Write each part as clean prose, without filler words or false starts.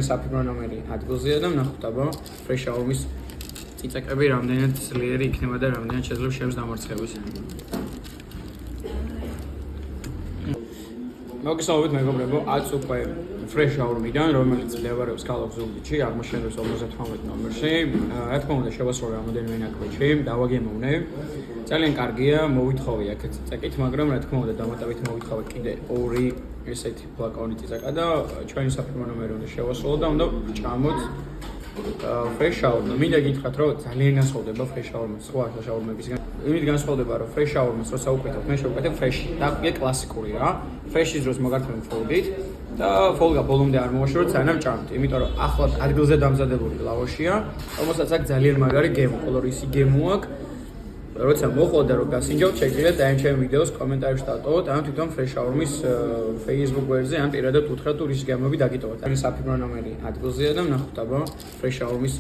საფირმო ნომერი ადგილზეა და ვნახოთ აბა fresh hour-ის წიწაკები რამდენად ძლიერი იქნება და რამდენად შეძლებს ჩემს დამარცხებას. მოგესალმებით მეგობრებო, აც უკვე fresh hour-მიდან, რომელიც მდებარეობს ქალაქ ზუგდიდში, აღმოჩენილ 58 ნომერში. რა თქმა უნდა, შევასრულე რამოდენიმე ნაკვეთი, დავაგემოვნე. ძალიან კარგია, მოვითხოვე აქ წიწაკით, მაგრამ რა თქმა უნდა, დამატებით მოვითხოვე კიდე ორი ესეთი ფლაკონი წიწაკა და ჩვენი საფირმო ნომერი უნდა შევასრულო და უნდა ჭამოთ fresh hour-მა. მინდა გითხრათ, რომ ძალიან განსხვავდება fresh hour-მა სხვა შაურმებისგან. იმით განსხვავდება, რომ fresh hour-ს როცა უკეთებ, მე შევუკეთებ fresh-ი. და იგი კლასიკური რა. fresh-ის დროს მოგართმევ ფოლგით და ფოლგა ბოლომდე არ მოვაშოროთ, სანამ ჭამთ. იმიტომ რომ ახლა ადგილზე დამზადებული ლავაშია, რომელსაც აქ ძალიან მაგარი გემო, კოლორისი გემო აქვს. როცა მოხდა რომ გასინჯავთ, შეგიძლიათ დაენ ჩემ ვიდეოს კომენტარებში დატოვოთ, ან თვითონ fresh hour-ის Facebook გვერდზე, ან პირადად უთხრათ თუ რის გემოები დაგიტოვოთ. ეს საფირმო ნომერი ადგილზეა და ვნახოთ აბა fresh hour-ის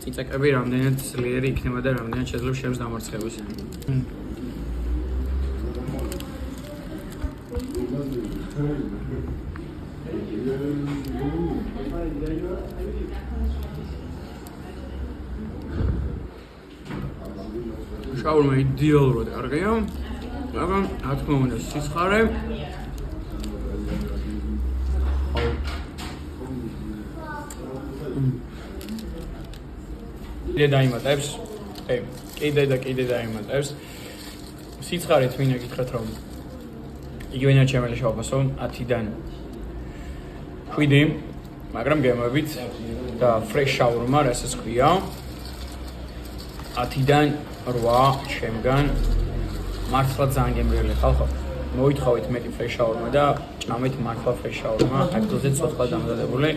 წიწაკები რამდენად ძლიერი იქნება და რამდენად შეძლებს ჩემს დამარცხებას. შაურმა იდეალურად კარგია, მაგრამ რა თქმა უნდა სიცხარე კიდე დაიმატებს, კიდე დაიმატებს. სიცხარით მინდა გითხრათ, რომ იგივენია ჩემელი შევაფასო 10-დან 7, მაგრამ გემოებით და fresh hour-მა რასაც ქვია 10-დან 8 ჩემგან მართლა ძალიან გემრიელი ხალხო. მოითხოვეთ მეტი fresh hour-მა და ჭამეთ მართლა fresh hour-მა ადგილზე ცოცხლად დამზადებული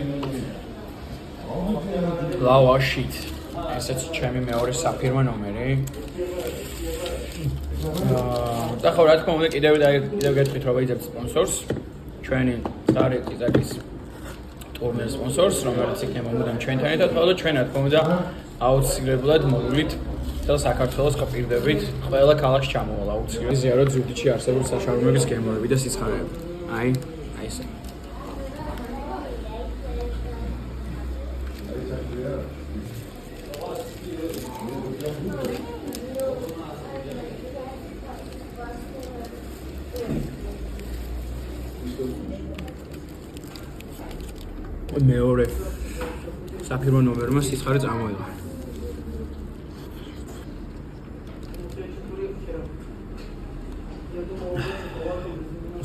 ლავაშით. ესეც ჩემი მეორე საფირმო ნომერი. და ხო რა თქმა უნდა კიდევ გეტყვით რომ ვიძებთ სპონსორს, ჩვენი წარე წიწაკის ტურნეს სპონსორს, რომელიც იქნება მუდამ ჩვენთან ერთად, და ჩვენ რა თქმა უნდა აუცილებლად მოვივლით და საქართველოს ყოფირდებით ყველა ქალაქს ჩამოვალ აუცილებლად. იზია რომ ზუგდიდში არსებულ საშუალების გემოები და სიცხარეები. აი ესე. მეორე საფირმო ნომერმა სიცხარე წამოიღო.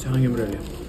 ძალიან გემრიელია.